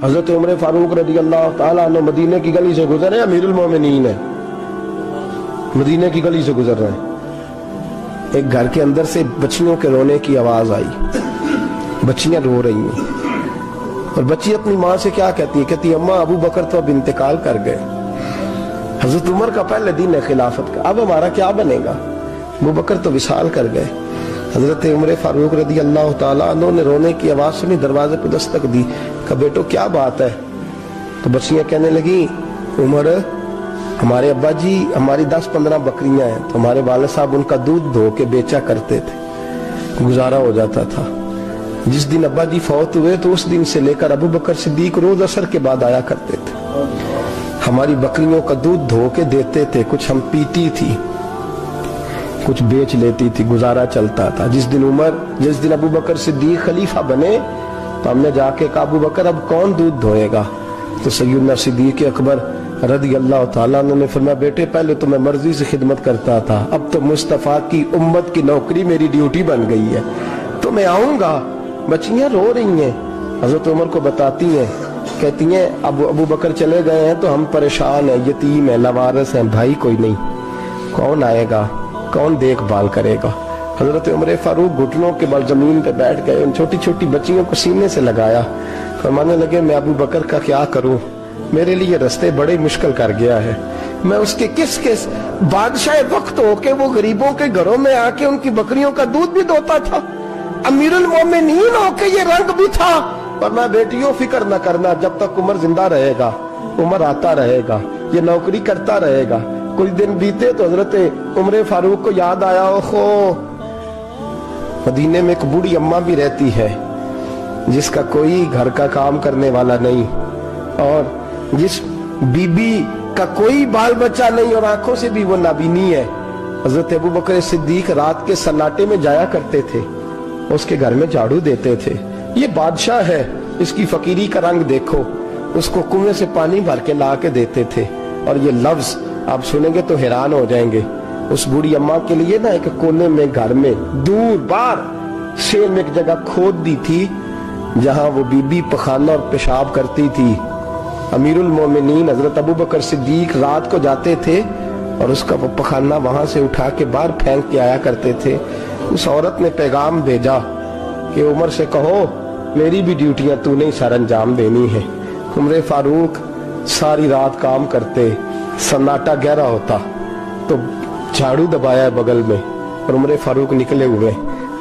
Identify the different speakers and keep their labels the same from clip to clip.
Speaker 1: حضرت عمر فاروق رضی اللہ تعالیٰ عنہ مدینے کی گلی سے گزر رہے ہیں، امیر المومنین ہے، مدینے کی گلی سے گزر رہے ہیں، ایک گھر کے اندر سے بچیوں کے رونے کی آواز آئی، بچیاں رو رہی ہیں، اور بچی اپنی ماں سے کیا کہتی ہے؟ کہتی ہے اماں ابو بکر تو اب انتقال کر گئے، حضرت عمر کا پہلے دن ہے خلافت کا، اب ہمارا کیا بنے گا؟ ابو بکر تو وصال کر گئے۔ حضرت عمر فاروق رضی اللہ تعالیٰ عنہ نے رونے کی آواز سنی، دروازے پہ دستک دی، کہا بیٹو کیا بات ہے؟ تو بچیاں کہنے لگی عمر ہمارے ابا جی ہماری 10-15 بکریاں ہیں، تو ہمارے والد صاحب ان کا دودھ دھو کے بیچا کرتے تھے، گزارا ہو جاتا تھا۔ جس دن ابا جی فوت ہوئے تو اس دن سے لے کر ابو بکر صدیق روز عصر کے بعد آیا کرتے تھے، ہماری بکریوں کا دودھ دھو کے دیتے تھے، کچھ ہم پیتی تھی، کچھ بیچ لیتی تھی، گزارا چلتا تھا۔ جس دن ابو بکر صدیق خلیفہ بنے تو ہم نے جا کے کہا ابو بکر اب کون دودھ دھوئے گا؟ تو سیدنا صدیق اکبر رضی اللہ تعالیٰ عنہ نے فرمایا بیٹے پہلے تو میں مرضی سے خدمت کرتا تھا، اب تو مصطفیٰ کی امت کی نوکری میری ڈیوٹی بن گئی ہے، تو میں آؤں گا۔ بچیاں رو رہی ہیں، حضرت عمر کو بتاتی ہیں، کہتی ہیں ابو بکر چلے گئے ہیں تو ہم پریشان ہیں، یتیم ہیں، لاوارث ہیں، بھائی کوئی نہیں، کون آئے گا، کون دیکھ بھال کرے گا؟ حضرت عمر فاروق گھٹنوں کے بل زمین پہ بیٹھ گئے، ان چھوٹی چھوٹی بچیوں کو سینے سے لگایا، فرمانے لگے میں ابو بکر کا کیا کروں، میرے لیے رستے بڑے مشکل کر گیا ہے، میں اس کے کس بادشاہ وقت ہو کے وہ غریبوں کے گھروں میں آ کے ان کی بکریوں کا دودھ بھی دوتا تھا، امیر المومنین ہو کے یہ رنگ بھی تھا، اور میں بیٹیوں فکر نہ کرنا، جب تک عمر زندہ رہے گا، عمر آتا رہے گا، یہ نوکری کرتا رہے گا۔ کچھ دن بیتے تو حضرت عمر فاروق کو یاد آیا اوہو مدینے میں ایک بوڑھی اماں بھی رہتی ہے جس کا کوئی گھر کا کام کرنے والا نہیں، اور جس بی بی کا کوئی بال بچہ نہیں، اور آنکھوں سے بھی وہ نابینی ہے۔ حضرت ابو بکر صدیق رات کے سناٹے میں جایا کرتے تھے، اس کے گھر میں جھاڑو دیتے تھے، یہ بادشاہ ہے، اس کی فقیری کا رنگ دیکھو، اس کو کنویں سے پانی بھر کے لا کے دیتے تھے، اور یہ لفظ آپ سنیں گے تو حیران ہو جائیں گے۔ اس بوڑھی اماں کے لیے نا ایک کونے میں گھر میں دور بار سیل میں ایک جگہ کھود دی تھی جہاں وہ بی بی پخانہ اور پیشاب کرتی تھی۔ امیر المومنین حضرت ابو بکر صدیق رات کو جاتے تھے اور اس کا وہ پخانہ وہاں سے اٹھا کے باہر پھینک کے آیا کرتے تھے۔ اس عورت نے پیغام بھیجا کہ عمر سے کہو میری بھی ڈیوٹیاں تو نے سر انجام دینی ہے۔ عمر فاروق ساری رات کام کرتے، سناٹا گہرا ہوتا تو جھاڑو دبایا بغل میں، اور عمر فاروق نکلے ہوئے،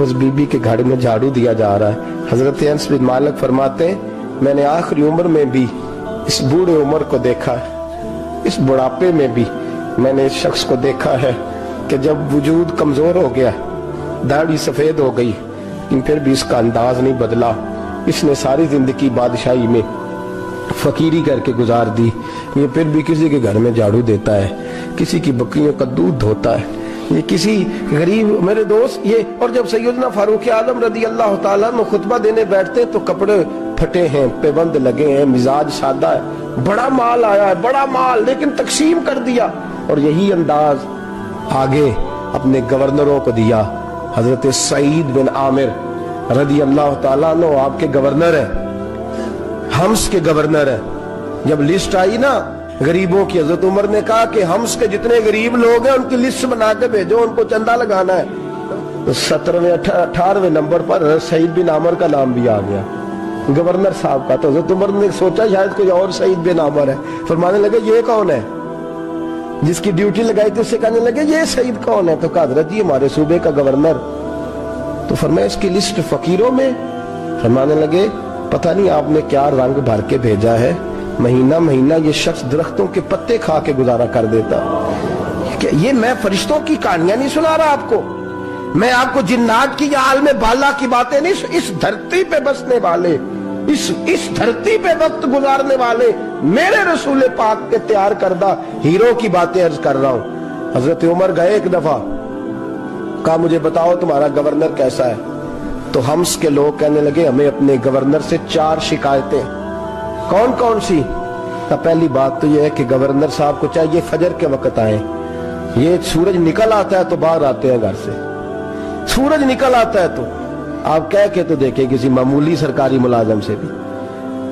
Speaker 1: اس بی بی کے گھر میں جھاڑو دیا جا رہا ہے۔ حضرت انس بن مالک فرماتے ہیں میں نے آخری عمر میں بھی اس بوڑھے عمر کو دیکھا ہے، اس بڑھاپے میں بھی میں نے اس شخص کو دیکھا ہے کہ جب وجود کمزور ہو گیا، داڑھی سفید ہو گئی، لیکن پھر بھی اس کا انداز نہیں بدلا۔ اس نے ساری زندگی بادشاہی میں فقیری کر کے گزار دی، یہ پھر بھی کسی کے گھر میں جھاڑو دیتا ہے، کسی کی بکریوں کا دودھ دھوتا ہے، یہ کسی غریب میرے دوست یہ۔ اور جب سیدنا فاروق اعظم رضی اللہ تعالیٰ عنہ خطبہ دینے بیٹھتے تو کپڑے پھٹے ہیں، پیبند لگے ہیں، مزاج سادہ ہے، بڑا مال آیا ہے، بڑا مال، لیکن تقسیم کر دیا، اور یہی انداز آگے اپنے گورنروں کو دیا۔ حضرت سعید بن عامر رضی اللہ تعالیٰ عنہ آپ کے گورنر ہیں، حمص کے گورنر ہیں۔ جب لسٹ آئی نا غریبوں کی، حضرت عمر نے کہا کہ حمص کے جتنے غریب لوگ ہیں ان کی لسٹ بنا کے بھیجو، ان کو چندہ لگانا ہے۔ تو 17ویں 18ویں نمبر پر حضرت سعید بن عامر کا نام بھی آ گیا، گورنر صاحب کا۔ تو حضرت عمر نے سوچا شاید کوئی اور سعید بن عامر ہے، فرمانے لگے یہ کون ہے؟ جس کی ڈیوٹی لگائی تھی اس سے کہنے لگے یہ سعید کون ہے؟ تو کہا حضرت جی ہمارے صوبے کا گورنر۔ تو فرمایا اس کی لسٹ فقیروں میں؟ فرمانے لگے پتہ نہیں آپ نے کیا رنگ بھر کے بھیجا ہے، مہینہ مہینہ یہ شخص درختوں کے پتے کھا کے گزارا کر دیتا۔ یہ میں فرشتوں کی کہانیاں نہیں سنا رہا آپ کو، میں آپ کو جنات کی یا عالم بالا کی باتیں نہیں، اس دھرتی پہ بسنے والے، اس دھرتی پہ وقت گزارنے والے میرے رسول پاک کے تیار کردہ ہیرو کی باتیں عرض کر رہا ہوں۔ حضرت عمر گئے ایک دفعہ، کہا مجھے بتاؤ تمہارا گورنر کیسا ہے؟ تو حمص کے لوگ کہنے لگے ہمیں اپنے گورنر سے 4 شکایتیں۔ کون کون سی؟ پہلی بات تو یہ ہے کہ گورنر صاحب کو چاہیے فجر کے وقت آئیں، یہ سورج نکل آتا ہے تو باہر آتے ہیں گھر سے، سورج نکل آتا ہے تو آپ کہہ کے تو دیکھیں کسی معمولی سرکاری ملازم سے بھی،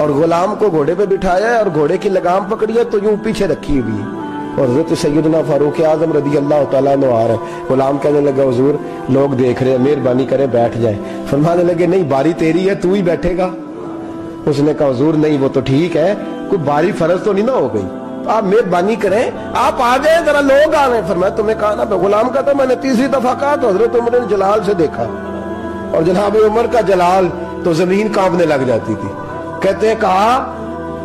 Speaker 1: اور غلام کو گھوڑے پہ بٹھایا ہے اور گھوڑے کی لگام پکڑی ہے تو یوں پیچھے رکھی ہوئی ہے، اور حضرت سیدنا فاروق اعظم رضی اللہ تعالیٰ عنہ آ رہے ہیں۔ غلام کہنے لگا حضور لوگ دیکھ رہے ہیں، مہربانی کرے بیٹھ جائیں۔ فرمانے لگے نہیں، باری تیری ہے، تو ہی بیٹھے گا۔ اس نے کہا حضور نہیں، وہ تو ٹھیک ہے، کوئی باری فرض تو نہیں نہ ہو گئی، آپ مہربانی کریں آپ آ جائیں، ذرا لوگ آ رہے ہیں۔ فرمایا تمہیں کہا نا، غلام کہتا میں نے تیسری دفعہ کہا تو حضرت عمر نے جلال سے دیکھا، اور جناب عمر کا جلال تو زمین کانپنے لگ جاتی تھی۔ کہتے ہیں کہا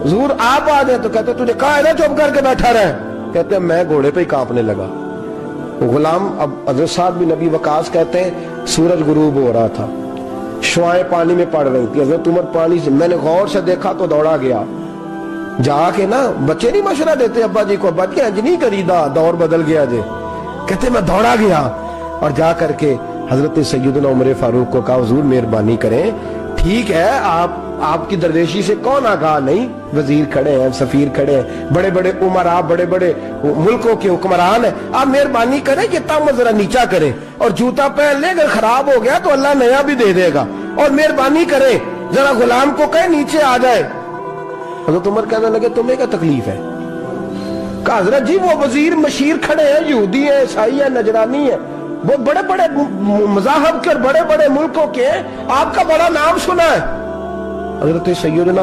Speaker 1: حضور آپ آ جائیں، تو کہتے تجھے کہا ہے نا چپ کر کے بیٹھا رہے، کہتے ہیں میں گھوڑے پہ ہی کانپنے لگا۔ غلام اب حضرت سعد بن ابی وقاص کہتے ہیں سورج غروب ہو رہا تھا، شعائیں پانی میں پڑ رہی تھی، حضرت عمر پانی سے، میں نے غور سے دیکھا تو دوڑا گیا، جا کے نا بچے نہیں مشورہ دیتے ابا جی کو، ابا جی انج نہیں کری دا، دور بدل گیا جی، کہتے میں دوڑا گیا اور جا کر کے حضرت سیدنا عمر فاروق کو کہا حضور مہربانی کریں، ٹھیک ہے آپ کی درویشی سے کون آگاہ نہیں، وزیر کھڑے ہیں، سفیر کھڑے ہیں، بڑے بڑے عمرا، بڑے بڑے ملکوں کے حکمران ہیں، آپ مہربانی کریں یہ تامہ ذرا نیچا کریں، اور جوتا پہن لے، اگر خراب ہو گیا تو اللہ نیا بھی دے دے گا، اور مہربانی کریں ذرا غلام کو کہیں نیچے آ جائے۔ حضرت عمر کہنے لگے تمہیں کیا تکلیف ہے؟ کہا حضرت جی وہ وزیر مشیر کھڑے ہیں، یہودی ہیں، عیسائی ہیں، نجرانی ہیں، وہ بڑے بڑے مذاہب کے اور بڑے بڑے ملکوں کے ہیں، آپ کا بڑا نام سنا ہے۔ حضرت سیدنا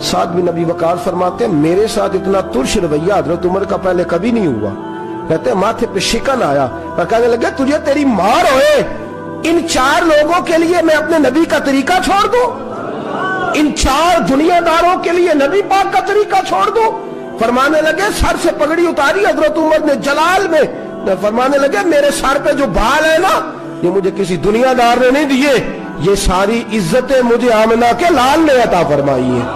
Speaker 1: سعد بن ابی وقاص فرماتے ہیں میرے ساتھ اتنا ترش رویہ حضرت عمر کا پہلے کبھی نہیں ہوا، کہتے ہیں ماتھے پہ شکن آیا اور کہنے لگے تجھے تیری مار ہوئے، ان 4 لوگوں کے لیے میں اپنے نبی کا طریقہ چھوڑ دوں، ان 4 دنیا داروں کے لیے نبی پاک کا طریقہ چھوڑ دوں؟ فرمانے لگے سر سے پگڑی اتاری حضرت عمر نے جلال میں، فرمانے لگے میرے سر پہ جو بال ہے نا یہ مجھے کسی دنیا دار نے نہیں دیے، یہ ساری عزتیں مجھے آمنہ کے لال نے عطا فرمائی ہے،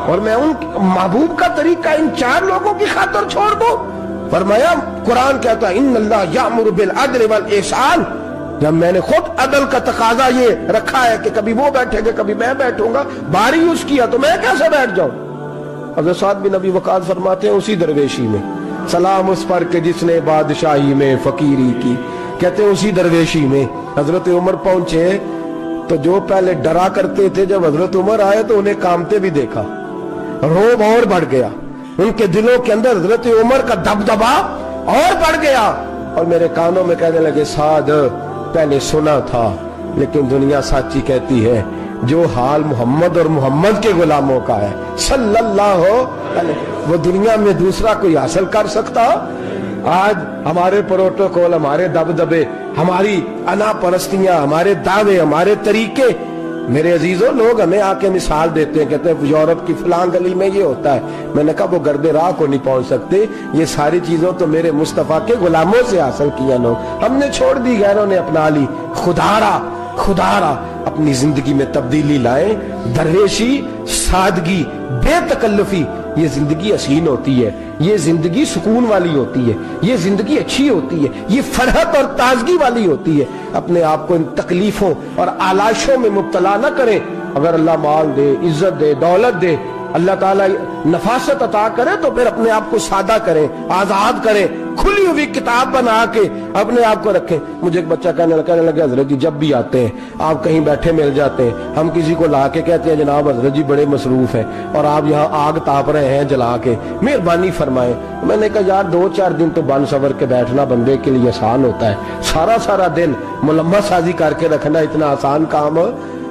Speaker 1: اور میں ان محبوب کا طریقہ ان 4 لوگوں کی خاطر چھوڑ دوں؟ فرمایا قرآن کہتا ہے ان اللہ یامر بالعدل والاحسان، جب میں نے خود عدل کا تقاضا یہ رکھا ہے کہ کبھی وہ بیٹھے گا کبھی میں بیٹھوں گا، باری اس کیا تو میں کیسے بیٹھ جاؤں؟ حضرت سعد بن ابی وقاص فرماتے ہیں اسی درویشی میں سلام اس پر کہ جس نے بادشاہی میں فقیری کی، کہتے ہیں اسی درویشی میں حضرت عمر پہنچے تو جو پہلے ڈرا کرتے تھے جب حضرت عمر آئے تو انہیں کامتے بھی دیکھا، روب اور بڑھ گیا، ان کے دلوں کے اندر حضرت عمر کا دبدبا اور بڑھ گیا، اور میرے کانوں میں کہنے لگے سعد پہلے سنا تھا لیکن دنیا سچی کہتی ہے، جو حال محمد اور محمد کے غلاموں کا ہے صلی اللہ علیہ، وہ دنیا میں دوسرا کوئی حاصل کر سکتا؟ آج ہمارے پروٹوکول، ہمارے دبدبے، ہماری انا پرستیاں، ہمارے دعوے، ہمارے طریقے، میرے عزیزوں لوگ ہمیں آ کے مثال دیتے ہیں، کہتے ہیں یورپ کی فلاں گلی میں یہ ہوتا ہے، میں نے کہا وہ گرد راہ کو نہیں پہنچ سکتے، یہ ساری چیزوں تو میرے مصطفیٰ کے غلاموں سے حاصل کیا لوگ، ہم نے چھوڑ دی، غیروں نے اپنا لی۔ خدارا اپنی زندگی میں تبدیلی لائیں، درویشی، سادگی، بے تکلفی، یہ زندگی حسین ہوتی ہے، یہ زندگی سکون والی ہوتی ہے، یہ زندگی اچھی ہوتی ہے، یہ فرحت اور تازگی والی ہوتی ہے۔ اپنے آپ کو ان تکلیفوں اور آلائشوں میں مبتلا نہ کریں، اگر اللہ مال دے، عزت دے، دولت دے، اللہ تعالیٰ نفاست عطا کرے تو پھر اپنے آپ کو سادہ کریں، آزاد کریں، کھلی ہوئی کتاب بنا کے اپنے آپ کو رکھیں۔ مجھے ایک بچہ کہنے لگا حضرت جی جب بھی آتے ہیں آپ کہیں بیٹھے مل جاتے ہیں، ہم کسی کو لا کے کہتے ہیں جناب حضرت جی بڑے مصروف ہیں اور آپ یہاں آگ تاپ رہے ہیں جلا کے، مہربانی فرمائیں۔ میں نے کہا یار 2-4 دن تو بن سور کے بیٹھنا بندے کے لیے آسان ہوتا ہے، سارا دن ملمہ سازی کر کے رکھنا اتنا آسان کام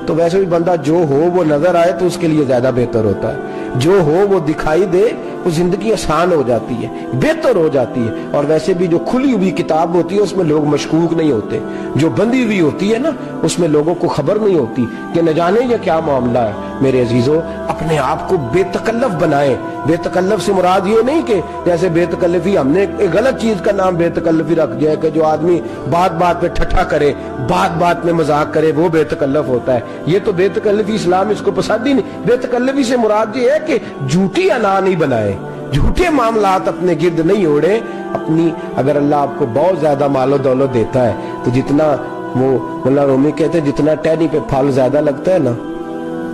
Speaker 1: تو ویسے بھی بندہ جو ہو وہ نظر آئے تو اس کے لیے زیادہ بہتر ہوتا ہے، جو ہو وہ دکھائی دے وہ زندگی آسان ہو جاتی ہے، بہتر ہو جاتی ہے۔ اور ویسے بھی جو کھلی ہوئی کتاب ہوتی ہے اس میں لوگ مشکوک نہیں ہوتے، جو بندی ہوئی ہوتی ہے نا اس میں لوگوں کو خبر نہیں ہوتی کہ نہ جانے یہ کیا معاملہ ہے۔ میرے عزیزوں اپنے آپ کو بے تکلف بنائیں۔ بے تکلف سے مراد یہ نہیں کہ جیسے بے تکلفی ہم نے ایک غلط چیز کا نام بے تکلفی رکھ دیا ہے کہ جو آدمی بات پہ ٹھٹھا کرے، بات میں مذاق کرے وہ بے تکلف ہوتا ہے، یہ تو بے تکلفی اسلام اس کو پسند ہی نہیں۔ بے تکلفی سے مراد یہ ہے کہ جھوٹی انا نہیں بنائے، جھوٹے معاملات اپنے گرد نہیں اوڑے۔ اپنی اگر اللہ آپ کو بہت زیادہ مال و دولت دیتا ہے تو جتنا وہ مولانا رومی کہتے ہیں جتنا ٹہنی پہ پھل زیادہ لگتا ہے نا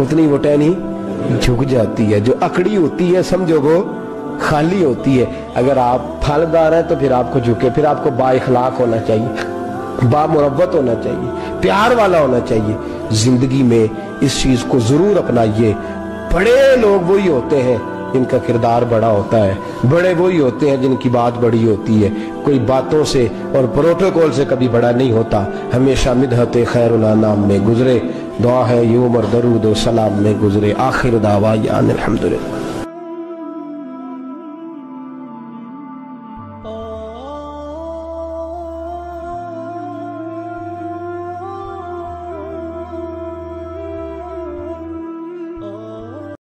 Speaker 1: اتنی وہ ٹہنی جھک جاتی ہے، جو اکڑی ہوتی ہے سمجھو وہ خالی ہوتی ہے۔ اگر آپ پھلدار ہیں تو پھر آپ کو جھکے، پھر آپ کو با اخلاق ہونا چاہیے، با مروت ہونا چاہیے، پیار والا ہونا چاہیے۔ زندگی میں اس چیز کو ضرور اپنائیے، بڑے لوگ وہی ہوتے ہیں جن کا کردار بڑا ہوتا ہے، بڑے وہی ہوتے ہیں جن کی بات بڑی ہوتی ہے، کوئی باتوں سے اور پروٹوکول سے کبھی بڑا نہیں ہوتا، ہمیشہ مدحت خیر الانام میں گزرے، دعا ہے یوم اور درود و سلام میں گزرے۔ آخر دعویٰ الحمدللہ۔